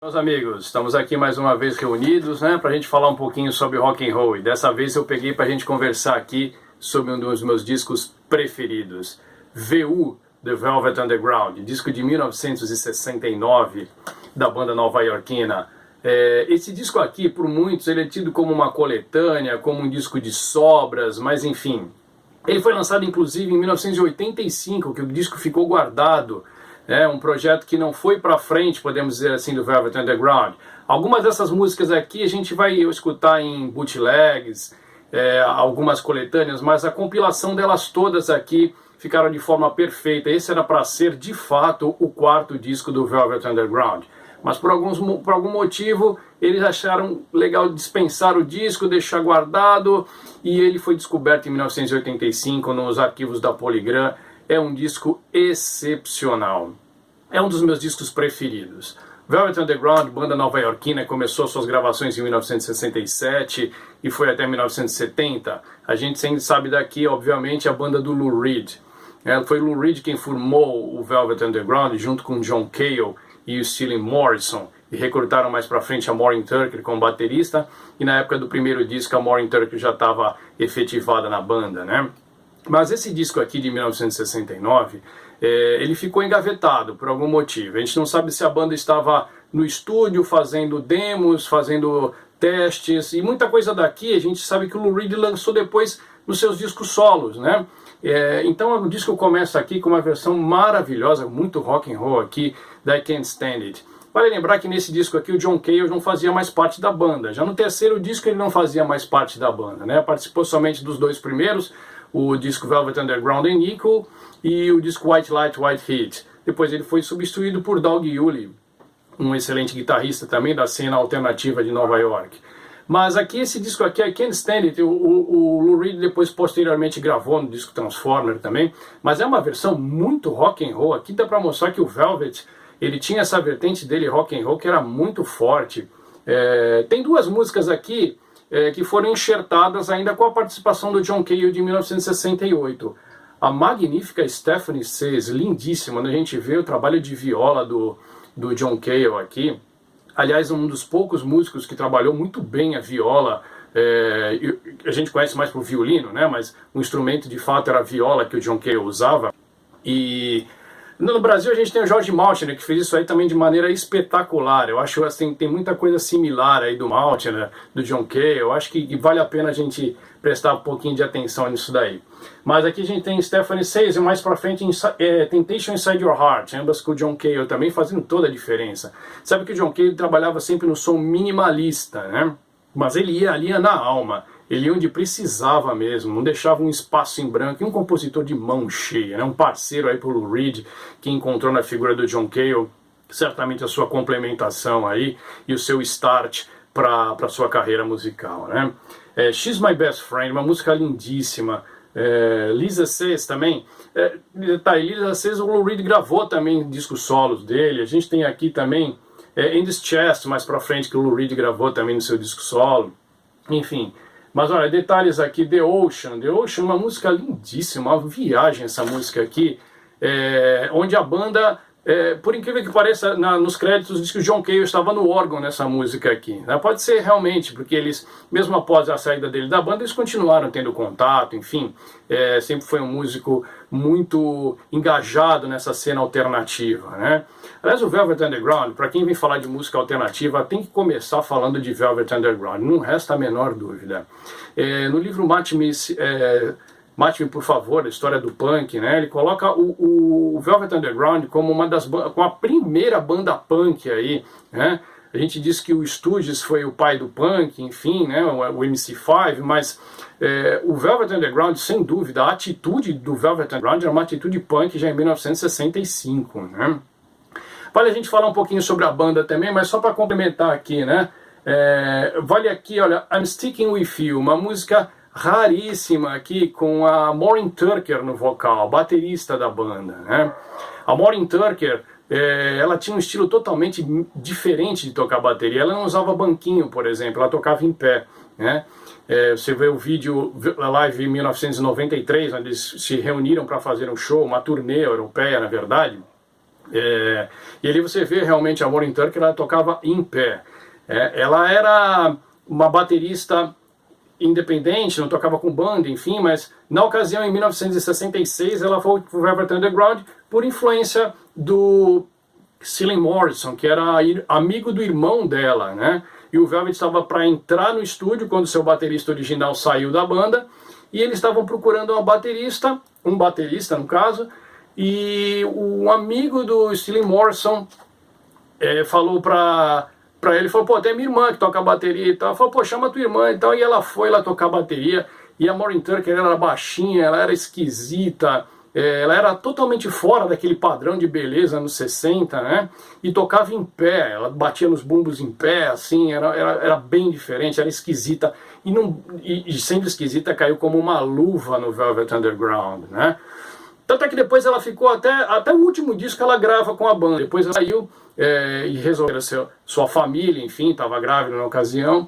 Meus amigos, estamos aqui mais uma vez reunidos, para a gente falar um pouquinho sobre rock and roll. E dessa vez eu peguei para a gente conversar aqui sobre um dos meus discos preferidos, VU, The Velvet Underground, disco de 1969 da banda nova-iorquina. Esse disco aqui, por muitos, ele é tido como uma coletânea, como um disco de sobras, mas enfim. Ele foi lançado inclusive em 1985, que o disco ficou guardado. Um projeto que não foi para frente, podemos dizer assim, do Velvet Underground. Algumas dessas músicas aqui a gente vai escutar em bootlegs, algumas coletâneas, mas a compilação delas todas aqui ficaram de forma perfeita. Esse era para ser, de fato, o quarto disco do Velvet Underground. Mas por algum motivo eles acharam legal dispensar o disco, deixar guardado, e ele foi descoberto em 1985 nos arquivos da Polygram. É um disco excepcional. É um dos meus discos preferidos. Velvet Underground, banda nova-iorquina, começou suas gravações em 1967 e foi até 1970. A gente sempre sabe daqui, obviamente, a banda do Lou Reed. Foi Lou Reed quem formou o Velvet Underground junto com John Cale e o Steely Morrison, e recrutaram mais pra frente a Maureen Tucker como baterista, e na época do primeiro disco a Maureen Tucker já estava efetivada na banda, Mas esse disco aqui de 1969, ele ficou engavetado por algum motivo. A gente não sabe se a banda estava no estúdio fazendo demos, fazendo testes, e muita coisa daqui a gente sabe que o Lou Reed lançou depois nos seus discos solos, Então o disco começa aqui com uma versão maravilhosa, muito rock and roll aqui, da I Can't Stand It. Vale lembrar que nesse disco aqui o John Cale não fazia mais parte da banda. Já no terceiro disco ele não fazia mais parte da banda, Participou somente dos dois primeiros, o disco Velvet Underground and Equal e o disco White Light, White Heat. Depois ele foi substituído por Doug Yule, um excelente guitarrista também da cena alternativa de Nova York. Mas aqui, esse disco aqui, I Can't Stand It, o Lou Reed depois posteriormente gravou no disco Transformer também, mas é uma versão muito rock and roll. Aqui dá para mostrar que o Velvet, ele tinha essa vertente dele rock and roll que era muito forte. Tem duas músicas aqui que foram enxertadas ainda com a participação do John Cale de 1968. A magnífica Stephanie Says, lindíssima, a gente vê o trabalho de viola do John Cale aqui. Aliás, um dos poucos músicos que trabalhou muito bem a viola. A gente conhece mais por violino, mas o instrumento de fato era a viola que o John Cale usava. E no Brasil a gente tem o Jorge Maltner, que fez isso aí também de maneira espetacular. Eu acho assim, tem muita coisa similar aí do Maltner, do John Cale. Eu acho que vale a pena a gente prestar um pouquinho de atenção nisso daí. Mas aqui a gente tem Stephanie Says e mais pra frente Temptation Inside Your Heart, ambas com o John Cale também fazendo toda a diferença. Sabe que o John Cale trabalhava sempre no som minimalista, Mas ele ia na alma. Ele ia onde precisava mesmo, não deixava um espaço em branco. E um compositor de mão cheia, um parceiro aí pro Lou Reed, que encontrou na figura do John Cale certamente a sua complementação aí e o seu start para sua carreira musical, She's My Best Friend, uma música lindíssima. Lisa Says também. Lisa Says o Lou Reed gravou também discos solos dele. A gente tem aqui também In This Chest, mais pra frente, que o Lou Reed gravou também no seu disco solo. Enfim. Mas olha, detalhes aqui, The Ocean, uma música lindíssima, uma viagem essa música aqui, onde a banda, por incrível que pareça, nos créditos diz que o John Cale estava no órgão nessa música aqui. Pode ser realmente, porque eles, mesmo após a saída dele da banda, eles continuaram tendo contato, enfim, sempre foi um músico muito engajado nessa cena alternativa, Aliás, o Velvet Underground, para quem vem falar de música alternativa, tem que começar falando de Velvet Underground, não resta a menor dúvida. No livro Mate-me, por favor, a história do punk, ele coloca o Velvet Underground como como a primeira banda punk aí, A gente diz que o Stooges foi o pai do punk, enfim, o MC5, mas o Velvet Underground, sem dúvida, a atitude do Velvet Underground era uma atitude punk já em 1965, Vale a gente falar um pouquinho sobre a banda também, mas só para complementar aqui, vale aqui, olha, I'm Sticking With You, uma música raríssima aqui com a Maureen Tucker no vocal, a baterista da banda, A Maureen Tucker, ela tinha um estilo totalmente diferente de tocar bateria. Ela não usava banquinho, por exemplo, ela tocava em pé, Você vê o vídeo, a live em 1993, onde eles se reuniram para fazer um show, uma turnê europeia, na verdade. E ali você vê realmente a Maureen Tucker, ela tocava em pé. Ela era uma baterista independente, não tocava com banda, enfim, mas na ocasião, em 1966, ela foi pro Velvet Underground por influência do Cillian Morrison, que era amigo do irmão dela, né? E o Velvet estava para entrar no estúdio quando seu baterista original saiu da banda, e eles estavam procurando um baterista no caso, e um amigo do Cillian Morrison falou para ele, falou, pô, tem minha irmã que toca bateria e tal. Falou, pô, chama tua irmã e tal. E ela foi lá tocar bateria. E a Maureen Tucker, ela era baixinha, ela era esquisita, ela era totalmente fora daquele padrão de beleza anos 60, né? E tocava em pé, ela batia nos bumbos em pé, assim, era bem diferente, era esquisita. E sendo esquisita, caiu como uma luva no Velvet Underground, né? Tanto é que depois ela ficou até o último disco ela grava com a banda. Depois ela saiu e resolveu sua família, enfim, estava grávida na ocasião.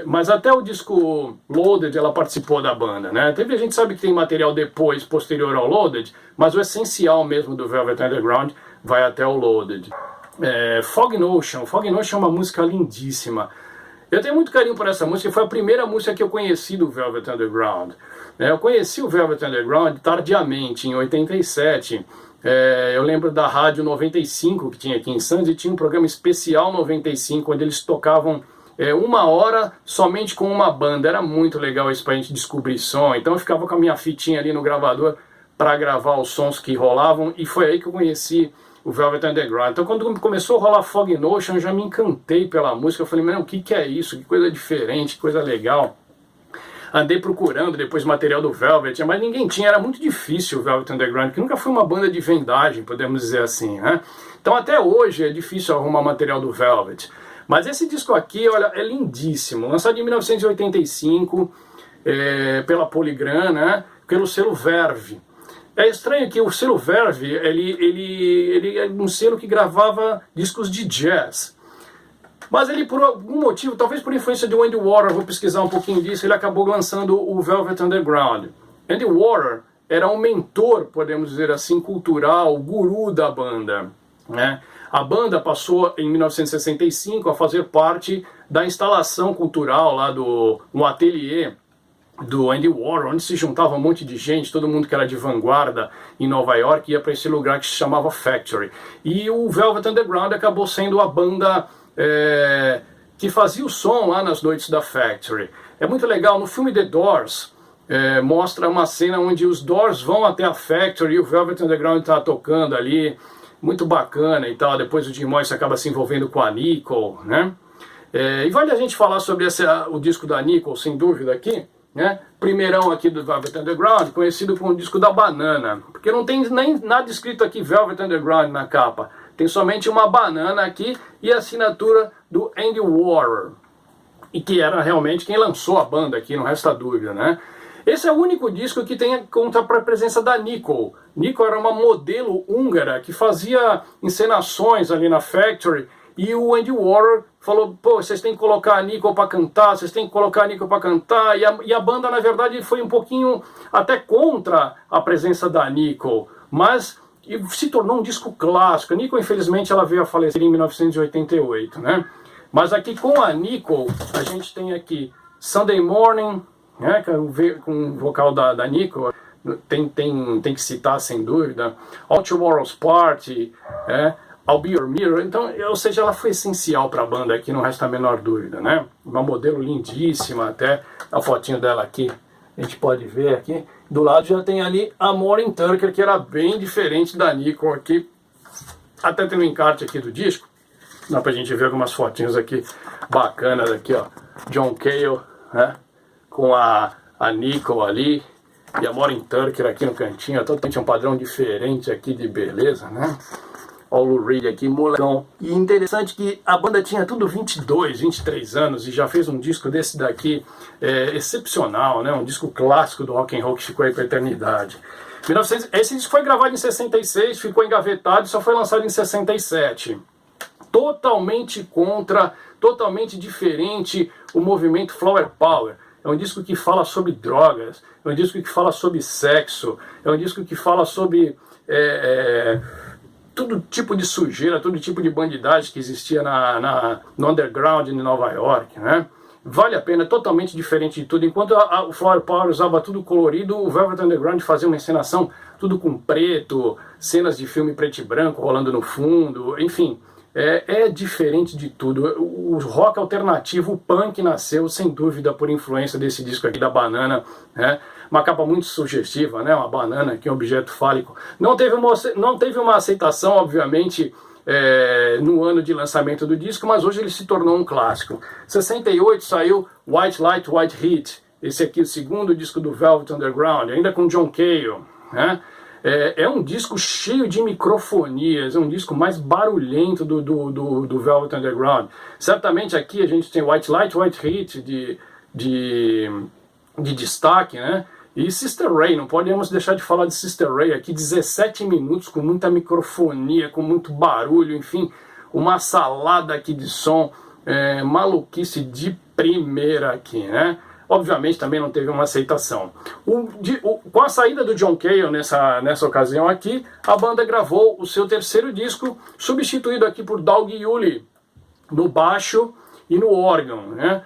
Mas até o disco Loaded ela participou da banda, né? A gente sabe que tem material depois, posterior ao Loaded, mas o essencial mesmo do Velvet Underground vai até o Loaded. Fog Notion é uma música lindíssima. Eu tenho muito carinho por essa música, foi a primeira música que eu conheci do Velvet Underground. Eu conheci o Velvet Underground tardiamente, em 87. Eu lembro da Rádio 95 que tinha aqui em Santos, e tinha um programa especial 95, onde eles tocavam 1 hora somente com uma banda. Era muito legal isso pra gente descobrir som. Então eu ficava com a minha fitinha ali no gravador para gravar os sons que rolavam, e foi aí que eu conheci o Velvet Underground. Então quando começou a rolar Fog Notion, eu já me encantei pela música. Eu falei, mano, o que é isso? Que coisa diferente, que coisa legal. Andei procurando depois material do Velvet, mas ninguém tinha, era muito difícil o Velvet Underground, que nunca foi uma banda de vendagem, podemos dizer assim, né? Então até hoje é difícil arrumar material do Velvet. Mas esse disco aqui, olha, é lindíssimo, lançado em 1985 pela Polygram, né? Pelo selo Verve. É estranho que o selo Verve, ele é um selo que gravava discos de jazz. Mas ele, por algum motivo, talvez por influência de Andy Warhol, vou pesquisar um pouquinho disso, ele acabou lançando o Velvet Underground. Andy Warhol era um mentor, podemos dizer assim, cultural, guru da banda, né? A banda passou, em 1965, a fazer parte da instalação cultural lá no ateliê do Andy Warhol, onde se juntava um monte de gente, todo mundo que era de vanguarda em Nova York ia para esse lugar que se chamava Factory. E o Velvet Underground acabou sendo a banda que fazia o som lá nas noites da Factory. É muito legal, no filme The Doors, mostra uma cena onde os Doors vão até a Factory e o Velvet Underground está tocando ali, muito bacana e tal. Depois o Jim Morrison acaba se envolvendo com a Nicole, né? E vale a gente falar sobre o disco da Nicole, sem dúvida aqui, né? Primeirão aqui do Velvet Underground, conhecido como o disco da banana, porque não tem nem nada escrito aqui Velvet Underground na capa. Tem somente uma banana aqui e a assinatura do Andy Warhol, e que era realmente quem lançou a banda aqui, não resta dúvida, né? Esse é o único disco que tem conta para a presença da Nicole. Nicole era uma modelo húngara que fazia encenações ali na Factory, e o Andy Warhol falou, pô, vocês têm que colocar a Nicole para cantar, vocês têm que colocar a Nicole para cantar, e a banda, na verdade, foi um pouquinho até contra a presença da Nicole, mas se tornou um disco clássico. A Nicole, infelizmente, ela veio a falecer em 1988, né? Mas aqui com a Nicole, a gente tem aqui Sunday Morning, né, com o vocal da Nicole, tem que citar sem dúvida, All Tomorrow's Party, I'll Be Your Mirror. Então, ou seja, ela foi essencial para a banda aqui, não resta a menor dúvida, né? Uma modelo lindíssima, até a fotinho dela aqui, a gente pode ver aqui. Do lado já tem ali a Maureen Tucker, que era bem diferente da Nicole aqui. Até tem um encarte aqui do disco, dá pra gente ver algumas fotinhos aqui bacanas aqui, ó. John Cale, né? Com a Nicole ali, e a Maureen Tucker aqui no cantinho, totalmente um padrão diferente aqui de beleza, né? Olha o Lou Reed aqui, molecão. E interessante que a banda tinha tudo 22, 23 anos e já fez um disco desse daqui excepcional, né? Um disco clássico do rock and roll que ficou aí pra eternidade. Esse disco foi gravado em 66, ficou engavetado e só foi lançado em 67. Totalmente contra, totalmente diferente o movimento Flower Power. É um disco que fala sobre drogas, é um disco que fala sobre sexo, é um disco que fala sobre todo tipo de sujeira, todo tipo de bandidagem que existia no underground de Nova York, né? Vale a pena, totalmente diferente de tudo. Enquanto o Flower Power usava tudo colorido, o Velvet Underground fazia uma encenação tudo com preto, cenas de filme preto e branco rolando no fundo, enfim, é diferente de tudo. O rock alternativo, o punk nasceu sem dúvida por influência desse disco aqui da Banana, né? Uma capa muito sugestiva, né? Uma banana que é um objeto fálico. Não teve uma aceitação, obviamente, no ano de lançamento do disco, mas hoje ele se tornou um clássico. Em 68 saiu White Light, White Heat, esse aqui é o segundo disco do Velvet Underground, ainda com John Cale, né? É um disco cheio de microfonias, é um disco mais barulhento do Velvet Underground. Certamente aqui a gente tem White Light, White Heat de destaque, né? E Sister Ray, não podemos deixar de falar de Sister Ray aqui, 17 minutos com muita microfonia, com muito barulho, enfim, uma salada aqui de som, maluquice de primeira aqui, né? Obviamente também não teve uma aceitação. Com a saída do John Cale nessa ocasião aqui, a banda gravou o seu terceiro disco, substituído aqui por Doug Yuli no baixo e no órgão, né?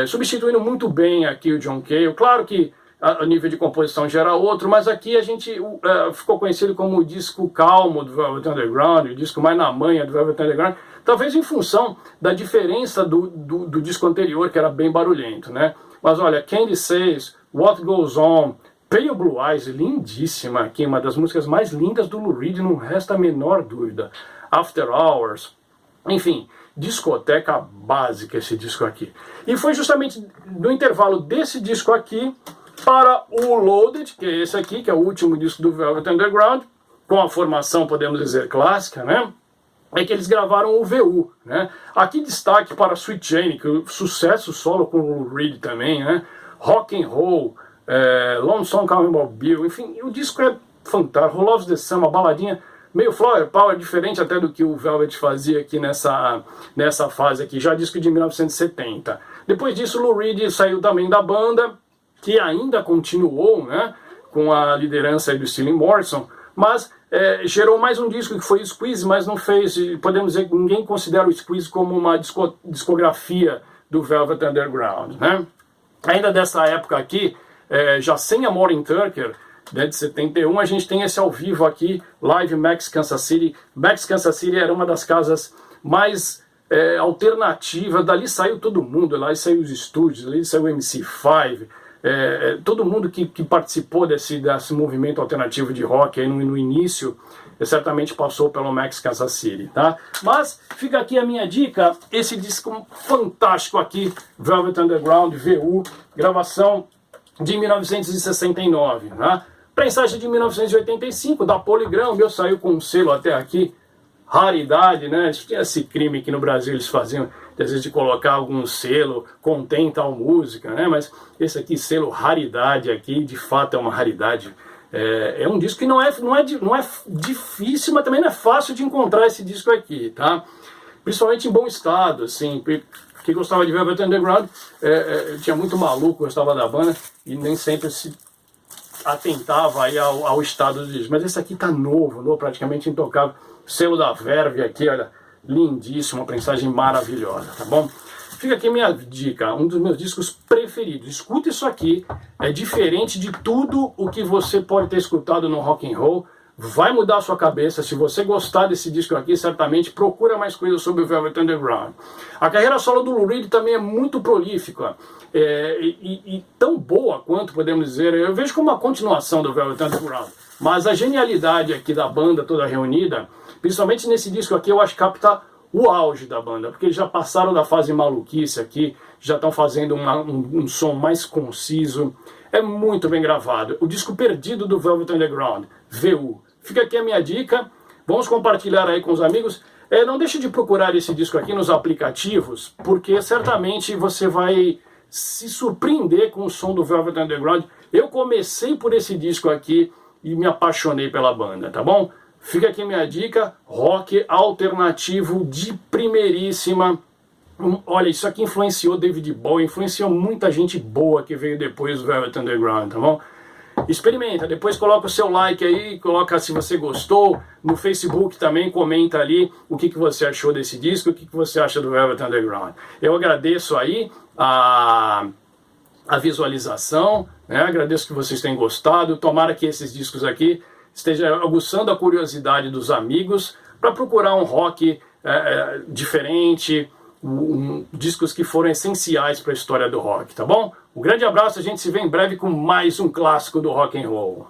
Substituindo muito bem aqui o John Cale. Claro que a nível de composição já era outro, mas aqui a gente ficou conhecido como o disco calmo do Velvet Underground, o disco mais na manha do Velvet Underground, talvez em função da diferença do disco anterior, que era bem barulhento, né? Mas olha, Candy Says, What Goes On, Pale Blue Eyes, lindíssima aqui, uma das músicas mais lindas do Lou Reed, não resta a menor dúvida. After Hours, enfim, discoteca básica esse disco aqui. E foi justamente no intervalo desse disco aqui para o Loaded, que é esse aqui, que é o último disco do Velvet Underground, com a formação, podemos dizer, clássica, né? É que eles gravaram o VU, né? Aqui destaque para Sweet Jane, que é um sucesso solo com o Reed também, né? Rock and Roll, Lonesome Cowboy Bill, enfim, o disco é fantástico. Who Loves the Sun, uma baladinha meio Flower Power, diferente até do que o Velvet fazia aqui nessa fase aqui, já disco de 1970. Depois disso, Lou Reed saiu também da banda, que ainda continuou, né, com a liderança aí do Steely Morrison, mas gerou mais um disco que foi o Squeeze, mas não fez, podemos dizer que ninguém considera o Squeeze como uma discografia do Velvet Underground, né? Ainda dessa época aqui, já sem a Maureen Tucker, né, de 71, a gente tem esse ao vivo aqui, Live Max Kansas City. Max Kansas City era uma das casas mais alternativas, dali saiu todo mundo, lá saiu os estúdios, dali saiu o MC5, todo mundo que participou desse movimento alternativo de rock aí no início, certamente passou pelo Max Kansas City, tá? Mas fica aqui a minha dica, esse disco fantástico aqui, Velvet Underground, VU, gravação de 1969, né? Prensagem de 1985, da Polygram, o meu saiu com um selo até aqui, raridade, né? Tinha esse crime que no Brasil eles faziam, às vezes, de colocar algum selo, contém tal música, né? Mas esse aqui, selo raridade aqui, de fato é uma raridade. É um disco que não é difícil, mas também não é fácil de encontrar esse disco aqui, tá? Principalmente em bom estado, assim. Quem gostava de Velvet Underground, tinha muito maluco, gostava da banda, e nem sempre se atentava aí ao estado do disco. Mas esse aqui tá novo, praticamente intocável. Selo da Verve aqui, olha, lindíssimo, uma prensagem maravilhosa, tá bom? Fica aqui minha dica, um dos meus discos preferidos. Escuta isso aqui, é diferente de tudo o que você pode ter escutado no rock and roll. Vai mudar a sua cabeça. Se você gostar desse disco aqui, certamente procura mais coisas sobre o Velvet Underground. A carreira solo do Lou Reed também é muito prolífica e tão boa quanto, podemos dizer, eu vejo como uma continuação do Velvet Underground. Mas a genialidade aqui da banda toda reunida, principalmente nesse disco aqui, eu acho que capta o auge da banda, porque eles já passaram da fase maluquice aqui, já estão fazendo um som mais conciso, é muito bem gravado. O disco perdido do Velvet Underground, VU. Fica aqui a minha dica, vamos compartilhar aí com os amigos. Não deixe de procurar esse disco aqui nos aplicativos, porque certamente você vai se surpreender com o som do Velvet Underground. Eu comecei por esse disco aqui e me apaixonei pela banda, tá bom? Fica aqui minha dica, rock alternativo de primeiríssima. Olha, isso aqui influenciou David Bowie, influenciou muita gente boa que veio depois do Velvet Underground, tá bom? experimenta, depois coloca o seu like aí, coloca se você gostou, no Facebook também comenta ali o que você achou desse disco, o que você acha do Velvet Underground. Eu agradeço aí a visualização, né? Agradeço que vocês tenham gostado, tomara que esses discos aqui estejam aguçando a curiosidade dos amigos para procurar um rock diferente, discos que foram essenciais para a história do rock, tá bom? Um grande abraço, a gente se vê em breve com mais um clássico do rock and roll.